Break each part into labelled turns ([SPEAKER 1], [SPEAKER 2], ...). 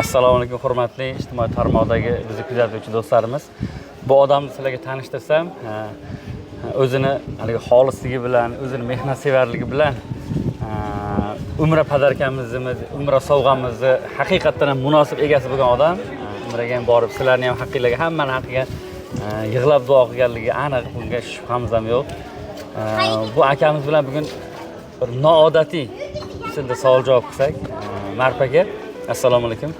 [SPEAKER 1] Assalomu alaykum hurmatli ijtimoiy tarmoqdagi bizni kuzatuvchi do'stlarimiz. Bu odamni sizlarga tanishtirsam, o'zini haligi xolisligi bilan, o'zini mehnatsevarligi bilan Umra padarkamizni, Umra sovg'amizni haqiqatan ham munosib egasi bo'lgan odam. Umraga ham borib, sizlarning ham haqqingizga, hammaning haqqiga yig'lab duo qilganligi aniq, bunga shubhamiz ham yo'q. Bu akamiz bilan bugun bir noodatiy usulda savol-javob qilsak, Marp aka, assalomu alaykum.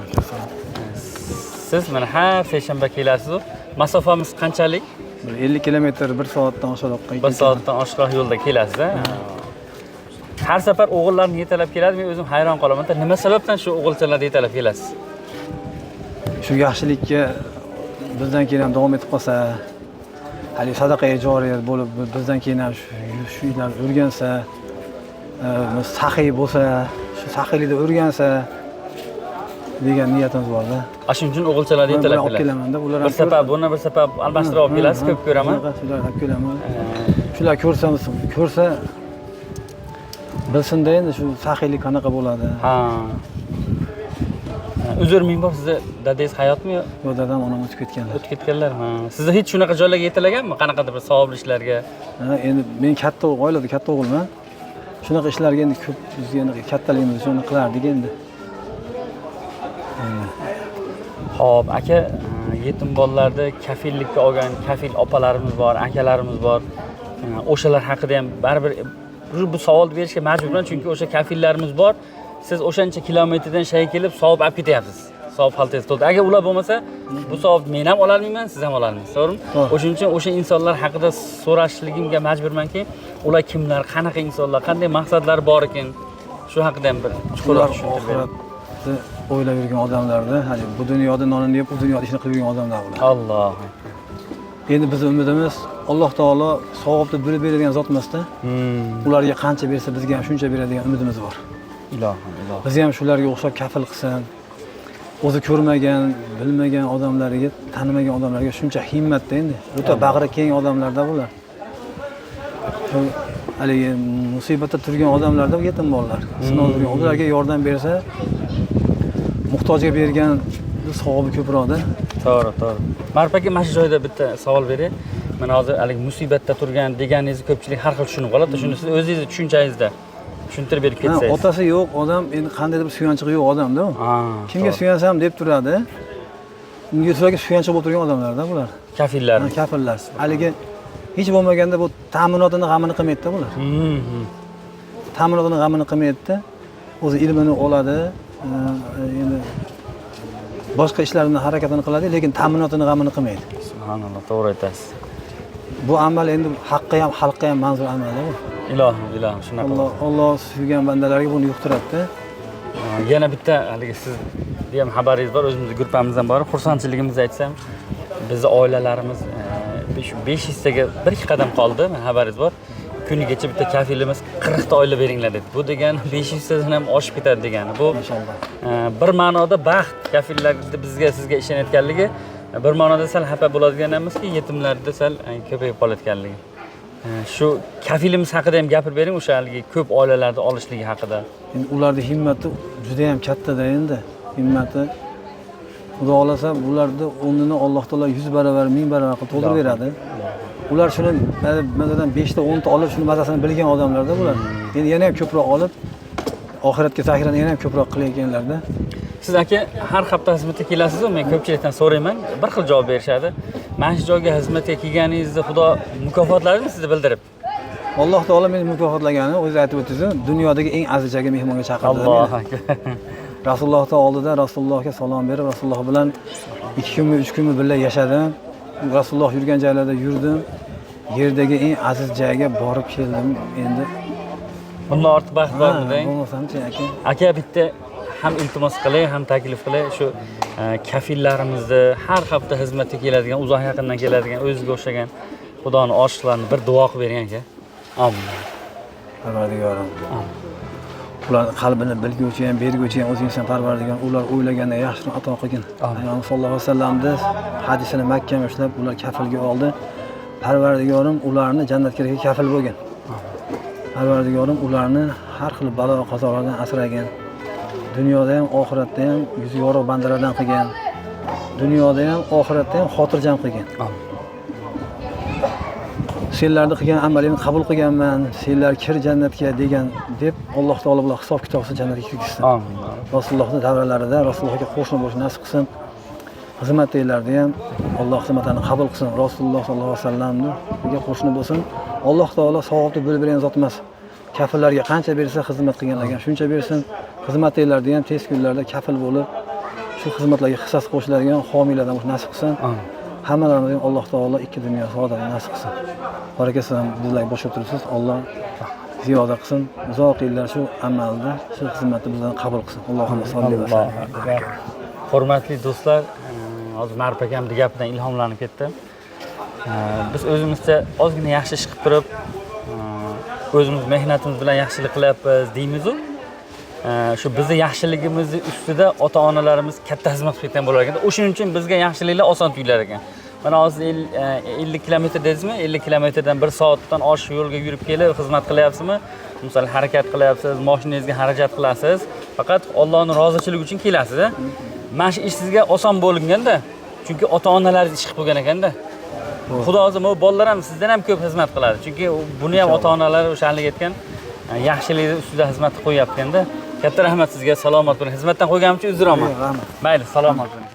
[SPEAKER 1] Siz mana har seshanba kelasiz. Masofamiz qanchalik?
[SPEAKER 2] 50 kilometr 1 soatdan oshiqroqqa.
[SPEAKER 1] 1 soatdan oshiqroq yo'lda kelasiz. Har safar o'g'illarni yetalab keladi. Men o'zim hayron qolaman. Nima sababdan shu o'g'ilchalarni yetalab kelasiz?
[SPEAKER 2] Shu yaxshilikka bizdan keyin ham davom etib qolsa, hali sadaqaga joriy bo'lib bizdan keyin ham shu ishlarni o'rgansa, saxiy bo'lsa, shu saxiylikda o'rgansa degan niyatimiz bor-da.
[SPEAKER 1] Shuning uchun o'g'ilchalarni yetalab
[SPEAKER 2] kelamanda, ular
[SPEAKER 1] bir sabab, buni bir sabab almashtirib olib kelasiz, ko'p ko'raman.
[SPEAKER 2] Shular olib kelaman. Shular ko'rsa bilsin-da endi shu saxiylik qanaqa bo'ladi.
[SPEAKER 1] Ha. Uzr ming bor, sizda dadangiz hayotmi?
[SPEAKER 2] Yo'q, dadam onam o'tib ketganlar.
[SPEAKER 1] O'tib ketganlarmi? Sizda hech shunaqa joylarga yetalaganmi? Qanaqadir bir savobli ishlarga?
[SPEAKER 2] Endi men katta oilada katta o'g'ilman. Shunaqa ishlarga endi ko'p bizga endi kattaligimiz shuni qilardik endi.
[SPEAKER 1] Xo'p, aka, yetim bolalarni kafillikka olgan kafil opalarimiz bor, akalarimiz bor. O'shalar haqida ham baribir bu savolni berishga majburman, chunki o'sha kafillarimiz bor. Siz o'shancha kilometrdan shay kelib savob olib ketyapsiz. Savob xaltangiz to'ldi. Agar ular bo'lmasa, bu savobni men ham ola olmayman, siz ham ola olmaysiz, to'g'rimi? O'shuning uchun o'sha insonlar haqida so'rashligimga majburmanki, ular kimlar, qanaqa insonlar, qanday maqsadlari bor ekan, shu haqida ham bir chuqurroq tushuntirib bering.
[SPEAKER 2] O'ylab yurgan odamlarda, hali bu dunyoda nonini yeb, bu dunyoda ishni qilib yurgan odamlar bular.
[SPEAKER 1] Alloh.
[SPEAKER 2] Endi bizning umidimiz Alloh taolo savobni bo'lib beradigan zot emas-da. Ularga qancha bersa, bizga ham shuncha beradigan umidimiz bor.
[SPEAKER 1] Ilohim, ilohim.
[SPEAKER 2] Biz ham shularga o'xshab kafil qilsin. O'zi ko'rmagan, bilmagan odamlarga, tanimagan odamlarga shuncha himmatda endi. O'ta bag'ri keng odamlarda bular. Haligi musibatda turgan odamlarda yetim bolalar, sinov turgan ularga yordam bersa, muhtojga bergan savobi ko'proqda.
[SPEAKER 1] To'g'ri, to'g'ri. Marp aka, mana shu joyda bitta savol beray. Mana hozir haligi musibatda turgan deganingizni ko'pchilik har xil tushunib qoladi. Shuni siz o'zingiz tushunchangizda tushuntirib berib ketsangiz.
[SPEAKER 2] Otasi yo'q odam, endi qandaydir bir suyanchig'i yo'q odamda u. Kimga suyansam deb turadi. Unga suyanchiq bo'lib turgan odamlarda bular.
[SPEAKER 1] Kafillar.
[SPEAKER 2] Kafillar. Haligi hech bo'lmaganda bu ta'minotini g'amini qilmaydi-da bular. Ta'minotini g'amini qilmaydi-da. O'zi ilmini oladi, endi boshqa ishlarni harakatini qiladi, lekin ta'minotini g'amini qilmaydi.
[SPEAKER 1] Subhanalloh, to'g'ri aytasiz.
[SPEAKER 2] Bu amal endi haqqa ham, xalqqa ham manzur amal-da bu.
[SPEAKER 1] Ilohim, ilohim, shunaqa.
[SPEAKER 2] Alloh suygan bandalarga buni yuqtiradi-da.
[SPEAKER 1] Yana bitta haligi sizning ham xabaringiz bor, o'zimizning guruhimizdan bor. Xursandchiligimizni aytsam, bizning oilalarimiz 500 taga 1-2 qadam qoldi, xabaringiz bor. Kunigacha bitta kafilimiz 40 ta oila beringlar dedi. Bu degani 500 tadan ham oshib ketadi degani. Bu
[SPEAKER 2] Maşallah.
[SPEAKER 1] Bir ma'noda baxt kafillarning bizga, sizga ishonayotganligi, bir ma'noda sal xafa bo'ladigan emaski, yetimlarda sal ko'payib qolayotganligi. Shu kafilimiz haqida ham gapirib bering, o'sha haligi ko'p oilalarni olishligi haqida.
[SPEAKER 2] Endi ularning himmati juda ham katta-da endi. Himmati Xudo xolasa bularni o'rnini Alloh taolo 100 barobar, 1000 barobar qilib to'ldirib beradi. Ular shuni masalan 5 ta 10 ta olib shuni mazasini bilgan odamlarda bular. Endi yana ham ko'proq olib oxiratga zaxirani yana ham ko'proq qilayotganlarda.
[SPEAKER 1] Siz aka har hafta xizmatga kelasiz-ku, men ko'pchilikdan so'rayman, bir xil javob berishadi. Mana shu joyga xizmatga kelganingizni Xudo mukofotladimi sizni bildirib?
[SPEAKER 2] Alloh taolo meni mukofotlaganini o'zi aytib o'tdi. Dunyodagi eng azizaga mehmonga chaqirdi.
[SPEAKER 1] Alloh akbar.
[SPEAKER 2] Rasulullohning oldida Rasulullohga salom berib, Rasululloh bilan 2 kunmi, 3 kunmi birga yashadim. Rasululloh yurgan joylarda yurdim. Yerdagi eng aziz joyga borib keldim. Endi
[SPEAKER 1] bundan ortiq baxt bormi deng?
[SPEAKER 2] Bo'lmasamchi aka.
[SPEAKER 1] Aka bitta ham iltimos qilay, ham taklif qilay, shu kafillarimizni har hafta xizmatga keladigan, uzoq yaqindan keladigan, o'zingizga o'xshagan Xudoning oshiqlarini bir duo qilib bering aka. Amin.
[SPEAKER 2] Parvardigorim. Ular qalbini bilguvchi ham, berguvchi ham o'zingizdan Parvardigor, ular o'ylaganda yaxshiroq ato qilgin. Payg'ambar sollallohu alayhi vasallamning hadisini mahkam ushlab, ular kafilga oldi. Parvardigorim ularni jannatga kafil bo'lgin. Parvardigorim ularni har xil balo qazolardan asragin. dunyoda ham oxiratda ham yuzi yorug' bandalardan qilgan. Dunyoda ham oxiratda ham xotirjam qilgan. Senlarni qilgan amalingni qabul qilganman, senlar kir jannatga degan deb Alloh taolo bilan hisob kitobsiz jannatga kirgizsin.
[SPEAKER 1] Amin.
[SPEAKER 2] Rasulullohning davralarida Rasulullohga qo'shni bo'lish nasib qilsin. Xizmatdagilarni ham Alloh xizmatlarini qabul qilsin. Rasululloh sollallohu alayhi vasallamga qo'shni bo'lsin. Alloh taolo savobni bo'lib bergan zot emas. Kafirlarga qancha bersa xizmat qilganlarga shuncha bersin. Xizmatdagilarni ham tez kunlarda kafil bo'lib shu xizmatlarga hissasi qo'shiladigan homiylardan bo'lish nasib qilsin.
[SPEAKER 1] Amin.
[SPEAKER 2] Hammalarimizga Alloh taolo ikki dunyo saodatini nasib qilsin. Barakasizlar bizlarga boshqa turibsiz. Alloh ziyoda qilsin. Uzoq yillar shu amalda, shu xizmatni bizdan qabul qilsin. Allohumma solli va sallim.
[SPEAKER 1] Hurmatli do'stlar, hozir Ma'ruf akamning gapidan ilhomlanib ketdim. Biz o'zimizcha ozgina yaxshi ish qilib turib, o'zimiz mehnatimiz bilan yaxshilik qilyapmiz deymiz-ku. Shu bizning yaxshiligimizni ustida ota-onalarimiz katta xizmat qilib ketgan bo'lar ekan. O'shuning uchun bizga yaxshiliklar oson tuyular ekan. Mana hozir 50 kilometr dedingizmi? 50 kilometrdan 1 soatdan oshiq yo'lga yurib kelib xizmat qilyapsizmi? Misol harakat qilyapsiz, mashinangizga xarajat qilasiz. Faqat Allohning roziligi uchun kelasiz. Mana shu ish sizga oson bo'lganda, chunki ota-onalaringiz ish qilib qo'ygan ekanda. Xudo o'zi bu bolalar ham sizdan ham ko'p xizmat qiladi. Chunki buni ham ota-onalar o'shanlik aytgan, yaxshilikni ustida xizmat qilib qo'yapti-da. Katta rahmat sizga, salomat bo'ling. Xizmatdan qo'yganim uchun uzr olmang. Mayli, salomat bo'ling.